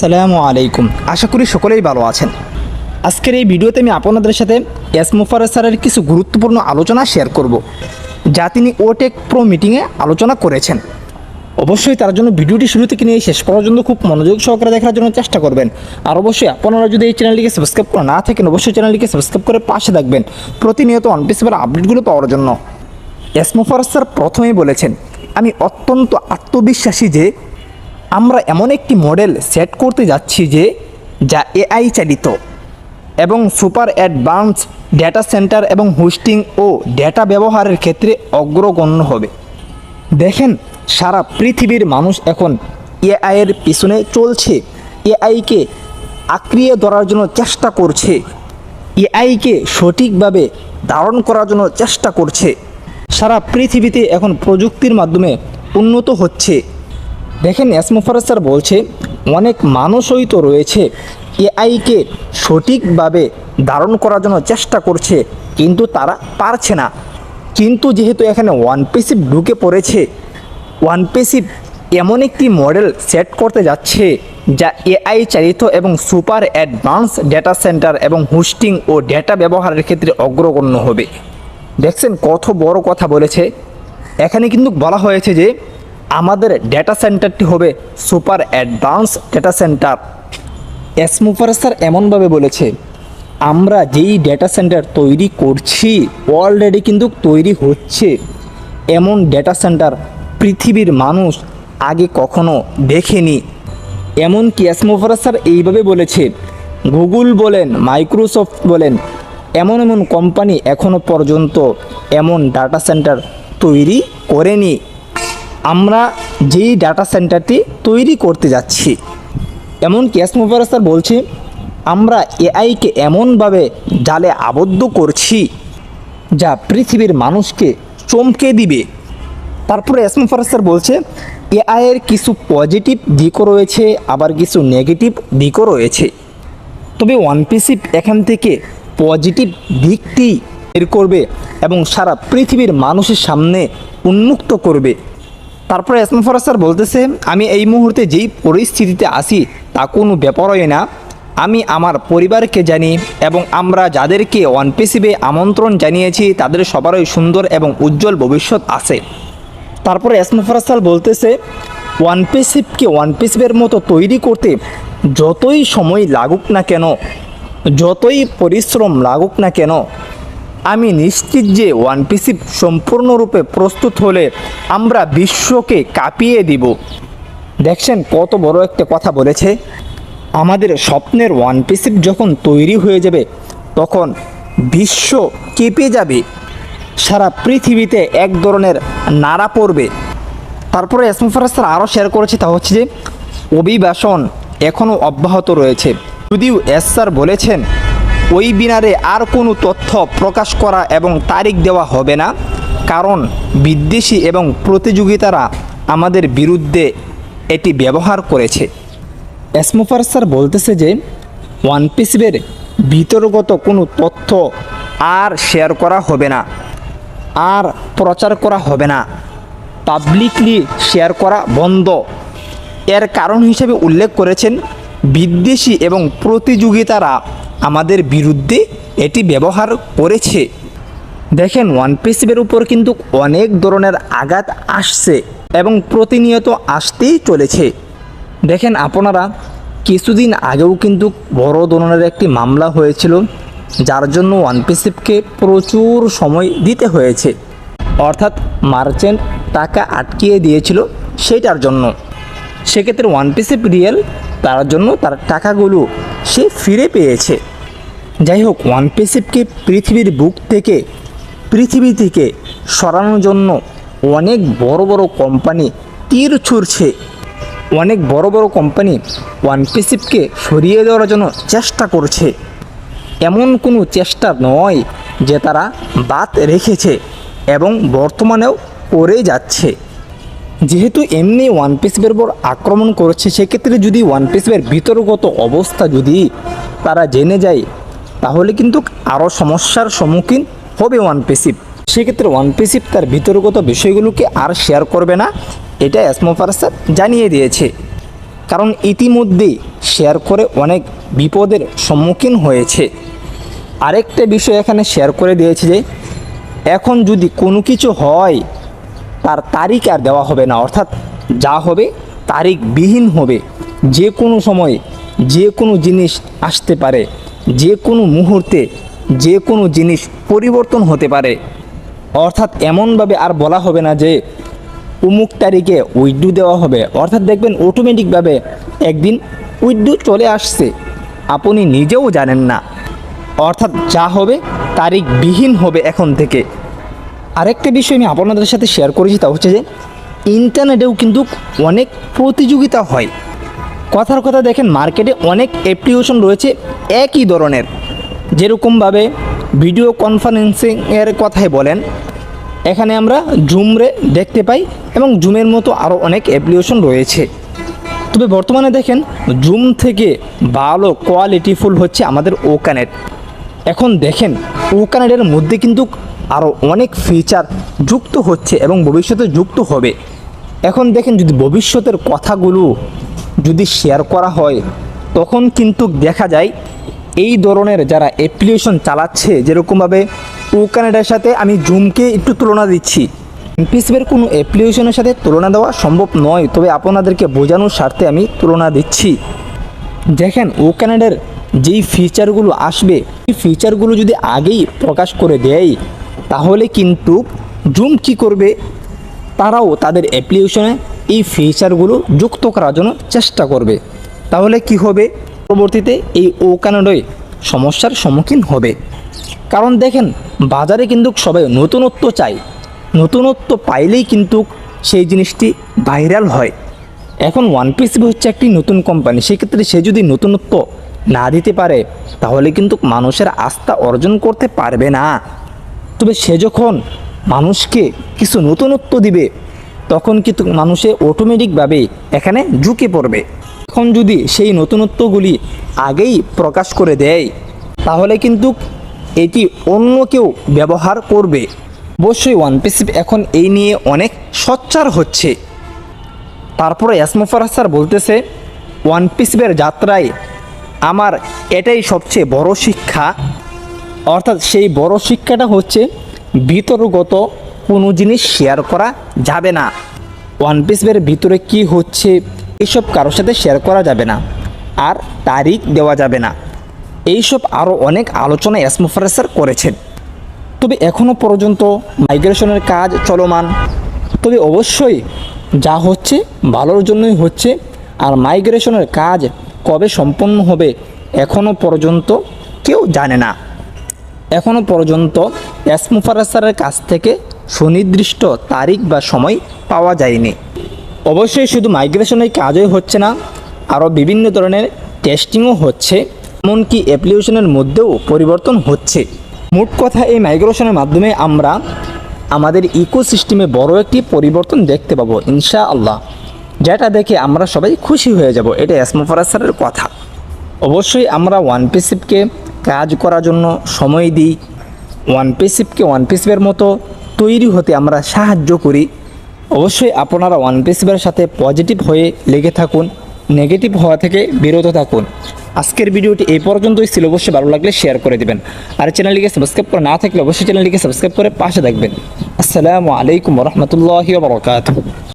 আসসালামু আলাইকুম। আশা করি সকলেই ভালো আছেন। আজকের এই ভিডিওতে আমি আপনাদের সাথে এস মোফাররদ স্যারের কিছু গুরুত্বপূর্ণ আলোচনা শেয়ার করব, যা তিনি ওটেক প্রো মিটিংয়ে আলোচনা করেছেন। অবশ্যই তার জন্য ভিডিওটি শুরু থেকে নিয়ে শেষ পর্যন্ত খুব মনোযোগ সহকারে দেখার জন্য চেষ্টা করবেন। আর অবশ্যই আপনারা যদি এই চ্যানেলটিকে সাবস্ক্রাইব করে না থাকেন, অবশ্যই চ্যানেলটিকে সাবস্ক্রাইব করে পাশে থাকবেন প্রতিনিয়ত অনপিসিবল আপডেটগুলো পাওয়ার জন্য। এস মোফাররদ স্যার প্রথমেই বলেছেন, আমি অত্যন্ত আত্মবিশ্বাসী যে আমরা এমন একটি মডেল সেট করতে যাচ্ছি যা এআই চালিত এবং সুপার অ্যাডভান্স ডেটা সেন্টার এবং হোস্টিং ও ডেটা ব্যবহারের ক্ষেত্রে অগ্রগণ্য হবে। দেখেন, সারা পৃথিবীর মানুষ এখন এআইয়ের পিছনে চলছে, এআইকে আঁকড়িয়ে ধরার জন্য চেষ্টা করছে, এআইকে সঠিকভাবে ধারণ করার জন্য চেষ্টা করছে। সারা পৃথিবীতে এখন প্রযুক্তির মাধ্যমে উন্নত হচ্ছে। দেখেন, এস মোফাররদ স্যার বলছে, অনেক মানুষই তো রয়েছে এআইকে সঠিকভাবে ধারণ করার জন্য চেষ্টা করছে, কিন্তু তারা পারছে না। কিন্তু যেহেতু এখানে ওয়ানপিসিপ ঢুকে পড়েছে, ওয়ানপিসিপ এমন একটি মডেল সেট করতে যাচ্ছে যা এআই চালিত এবং সুপার অ্যাডভান্স ডেটা সেন্টার এবং হোস্টিং ও ডেটা ব্যবহারের ক্ষেত্রে অগ্রগণ্য হবে। দেখছেন কত বড় কথা বলেছে। এখানে কিন্তু বলা হয়েছে যে আমাদের ডেটা সেন্টারটি হবে super advance data center. S Mofarrad sir এমনভাবে বলেছে, আমরা যেই ডেটা সেন্টার তৈরি করছি অলরেডি কিন্তু তৈরি হচ্ছে। এমন ডেটা সেন্টার পৃথিবীর মানুষ আগে কখনো দেখেনি। এমনকি এস মোফাররদ স্যার এইভাবে বলেছে, গুগল বলেন, মাইক্রোসফট বলেন, এমন এমন কোম্পানি এখনও পর্যন্ত এমন ডাটা সেন্টার তৈরি করেনি। আমরা যেই ডাটা সেন্টারটি তৈরি করতে যাচ্ছি, এমনকি এস মোফাররদ স্যার বলছে, আমরা এআইকে এমনভাবে জালে আবদ্ধ করছি যা পৃথিবীর মানুষকে চমকে দিবে। তারপরে এস মোফাররদ স্যার বলছে, এআইয়ের কিছু পজিটিভ দিকও রয়েছে, আবার কিছু নেগেটিভ দিকও রয়েছে। তবে ওয়ানপিসিপ এখান থেকে পজিটিভ দিকটি বের করবে এবং সারা পৃথিবীর মানুষের সামনে উন্মুক্ত করবে। তারপরে এস মোফাররদ স্যার বলতেছে, আমি এই মুহূর্তে যেই পরিস্থিতিতে আছি তা কোনো ব্যাপারই না। আমি আমার পরিবারকে জানি এবং আমরা যাদেরকে ওয়ানপিসিপে আমন্ত্রণ জানিয়েছি তাদের সবারই সুন্দর এবং উজ্জ্বল ভবিষ্যৎ আছে। তারপরে এস মোফাররদ স্যার বলতেছে, ওয়ানপিসিপকে ওয়ানপিসিপের মতো তৈরি করতে যতই সময় লাগুক না কেন, যতই পরিশ্রম লাগুক না কেন, আমি নিশ্চিত যে ওয়ানপিসিপ সম্পূর্ণরূপে প্রস্তুত হলে আমরা বিশ্বকে কাঁপিয়ে দিব। দেখছেন কত বড় একটা কথা বলেছে। আমাদের স্বপ্নের ওয়ানপিসিপ যখন তৈরি হয়ে যাবে তখন বিশ্ব কেঁপে যাবে, সারা পৃথিবীতে এক ধরনের নাড়া পড়বে। তারপরে এস মোফাররদ স্যার আরও শেয়ার করেছে, তা হচ্ছে যে অভিবাসন এখনও অব্যাহত রয়েছে। যদিও এস স্যার বলেছেন ওয়েবিনারে আর কোনো তথ্য প্রকাশ করা এবং তারিখ দেওয়া হবে না, কারণ বিদ্বেষী এবং প্রতিযোগিতারা আমাদের বিরুদ্ধে এটি ব্যবহার করেছে। এস মোফাররদ স্যার বলতেছে যে ওয়ানপিসিপের ভিতরগত কোনো তথ্য আর শেয়ার করা হবে না, আর প্রচার করা হবে না, পাবলিকলি শেয়ার করা বন্ধ। এর কারণ হিসেবে উল্লেখ করেছেন বিদ্বেষী এবং প্রতিযোগিতারা আমাদের বিরুদ্ধে এটি ব্যবহার করেছে। দেখেন, ওয়ানপিসিপের উপর কিন্তু অনেক ধরনের আঘাত আসছে এবং প্রতিনিয়ত আসতেই চলেছে। দেখেন, আপনারা কিছুদিন আগেও কিন্তু বড় ধরনের একটি মামলা হয়েছিল, যার জন্য ওয়ানপিসিপকে প্রচুর সময় দিতে হয়েছে, অর্থাৎ মার্চেন্ট টাকা আটকিয়ে দিয়েছিল সেটার জন্য। সেক্ষেত্রে ওয়ানপিসিপ রিয়েল তার জন্য তার টাকাগুলো সে ফিরে পেয়েছে। যাই হোক, ওয়ানপিসিপকে পৃথিবীর বুক থেকে পৃথিবী থেকে সরানোর জন্য অনেক বড় বড় কোম্পানি তীর ছুঁড়ছে। অনেক বড় বড় কোম্পানি ওয়ানপিসিপকে সরিয়ে দেওয়ার জন্য চেষ্টা করছে। এমন কোনো চেষ্টা নয় যে তারা বাদ রেখেছে এবং বর্তমানেও করে যাচ্ছে। যেহেতু এমনি ওয়ানপিসিপের উপর আক্রমণ করছে, সেক্ষেত্রে যদি ওয়ানপিসিপের ভিতরগত অবস্থা যদি তারা জেনে যায় তাহলে কিন্তু আরও সমস্যার সম্মুখীন হবে ওয়ানপিসিপ। সেক্ষেত্রে ওয়ানপিসিপ তার ভিতরগত বিষয়গুলোকে আর শেয়ার করবে না, এটা এস মোফাররদ স্যার জানিয়ে দিয়েছে। কারণ ইতিমধ্যেই শেয়ার করে অনেক বিপদের সম্মুখীন হয়েছে। আরেকটা বিষয় এখানে শেয়ার করে দিয়েছে যে এখন যদি কোনো কিছু হয় তার তারিখ আর দেওয়া হবে না, অর্থাৎ যা হবে তারিখবিহীন হবে। যে কোনো সময় যে কোনো জিনিস আসতে পারে, যে কোনো মুহূর্তে যে কোনো জিনিস পরিবর্তন হতে পারে। অর্থাৎ এমনভাবে আর বলা হবে না যে অমুক তারিখে উইথড্র দেওয়া হবে, অর্থাৎ দেখবেন অটোমেটিকভাবে একদিন উইথড্র চলে আসছে, আপনি নিজেও জানেন না। অর্থাৎ যা হবে তারিখবিহীন হবে এখন থেকে। আরেকটা বিষয় আমি আপনাদের সাথে শেয়ার করেছি, তা হচ্ছে যে ইন্টারনেটেও কিন্তু অনেক প্রতিযোগিতা হয়। কথার কথা দেখেন, মার্কেটে অনেক অ্যাপ্লিকেশন রয়েছে একই ধরনের, যেরকমভাবে ভিডিও কনফারেন্সিংয়ের কথাই বলেন, এখানে আমরা জুমরে দেখতে পাই এবং জুমের মতো আরও অনেক অ্যাপ্লিকেশন রয়েছে। তবে বর্তমানে দেখেন জুম থেকে ভালো কোয়ালিটিফুল হচ্ছে আমাদের ওকানেট। এখন দেখেন ওকানেটের মধ্যে কিন্তু আরও অনেক ফিচার যুক্ত হচ্ছে এবং ভবিষ্যতে যুক্ত হবে। এখন দেখেন যদি ভবিষ্যতের কথাগুলো যদি শেয়ার করা হয়, তখন কিন্তু দেখা যায় এই ধরনের যারা অ্যাপ্লিকেশন চালাচ্ছে, যেরকমভাবে ওকানেটের সাথে আমি জুমকে একটু তুলনা দিচ্ছি, এমপিসিবের কোনো অ্যাপ্লিকেশনের সাথে তুলনা দেওয়া সম্ভব নয়, তবে আপনাদেরকে বোঝানোর স্বার্থে আমি তুলনা দিচ্ছি। দেখেন ওকানেটের যেই ফিচারগুলো আসবে, এই ফিচারগুলো যদি আগেই প্রকাশ করে দেয়, তাহলে কিন্তু জুম কি করবে, তারাও তাদের অ্যাপ্লিকেশনে এই ফিচারগুলো যুক্ত করার জন্য চেষ্টা করবে। তাহলে কি হবে, পরবর্তীতে এই ওকানেটে সমস্যার সম্মুখীন হবে। কারণ দেখেন বাজারে কিন্তু সবাই নতুনত্ব চায়, নতুনত্ব পাইলেই কিন্তু সেই জিনিসটি ভাইরাল হয়। এখন ওয়ানপিসিবি হচ্ছে একটি নতুন কোম্পানি, সেক্ষেত্রে সে যদি নতুনত্ব না দিতে পারে, তাহলে কিন্তু মানুষের আস্থা অর্জন করতে পারবে না। তবে সে যখন মানুষকে কিছু নতুনত্ব দিবে, তখন কিন্তু মানুষে অটোমেটিকভাবে এখানে ঝুঁকে পড়বে। এখন যদি সেই নতুনত্বগুলি আগেই প্রকাশ করে দেয়, তাহলে কিন্তু এটি অন্য কেউ ব্যবহার করবে। অবশ্যই ওয়ানপিসিবি এখন এই নিয়ে অনেক সোচ্চার হচ্ছে। তারপরে এসমোফারাজ স্যার বলতেছে, ওয়ানপিসিবির যাত্রায় আমার এটাই সবচেয়ে বড় শিক্ষা। অর্থাৎ সেই বড় শিক্ষাটা হচ্ছে ভিতরগত কোনো জিনিস শেয়ার করা যাবে না। ওয়ানপিসিবির ভিতরে কি হচ্ছে এইসব কারোর সাথে শেয়ার করা যাবে না, আর তারিখ দেওয়া যাবে না। এইসব আরও অনেক আলোচনা এসমোফারাজ স্যার করেছেন। তবে এখনও পর্যন্ত মাইগ্রেশনের কাজ চলমান। তবে অবশ্যই যা হচ্ছে ভালোর জন্যই হচ্ছে, আর মাইগ্রেশনের কাজ কবে সম্পন্ন হবে এখনও পর্যন্ত কেউ জানে না। এখনও পর্যন্ত এসমোফারাজ স্যারের কাছ থেকে সুনির্দিষ্ট তারিখ বা সময় পাওয়া যায়নি। অবশ্যই শুধু মাইগ্রেশনের কাজই হচ্ছে না, আরও বিভিন্ন ধরনের টেস্টিংও হচ্ছে, এমনকি অ্যাপ্লিকেশনের মধ্যেও পরিবর্তন হচ্ছে। মোট কথা এই মাইগ্রেশনের মাধ্যমে আমরা আমাদের ইকোসিস্টেমে বড় একটি পরিবর্তন দেখতে পাবো ইনশাআল্লাহ, যেটা দেখে আমরা সবাই খুশি হয়ে যাব। এটা এসমোফারাজ স্যারের কথা। অবশ্যই আমরা ওয়ানপিসিবিকে কাজ করার জন্য সময় দিই, ওয়ানপিসিবির মতো তৈরি হতে আমরা সাহায্য করি। অবশ্যই আপনারা ওয়ানপিসিবির সাথে পজিটিভ হয়ে লেগে থাকুন, নেগেটিভ হওয়া থেকে বিরত থাকুন। আজকের ভিডিওটি এই পর্যন্তই ছিল। অবশ্যই ভালো লাগলে শেয়ার করে দেবেন, আর চ্যানেলটিকে সাবস্ক্রাইব করে না থাকলে অবশ্যই চ্যানেলটিকে সাবস্ক্রাইব করে পাশে থাকবেন। আসসালামু আলাইকুম ওয়া রাহমাতুল্লাহি ওয়া বারাকাতুহু।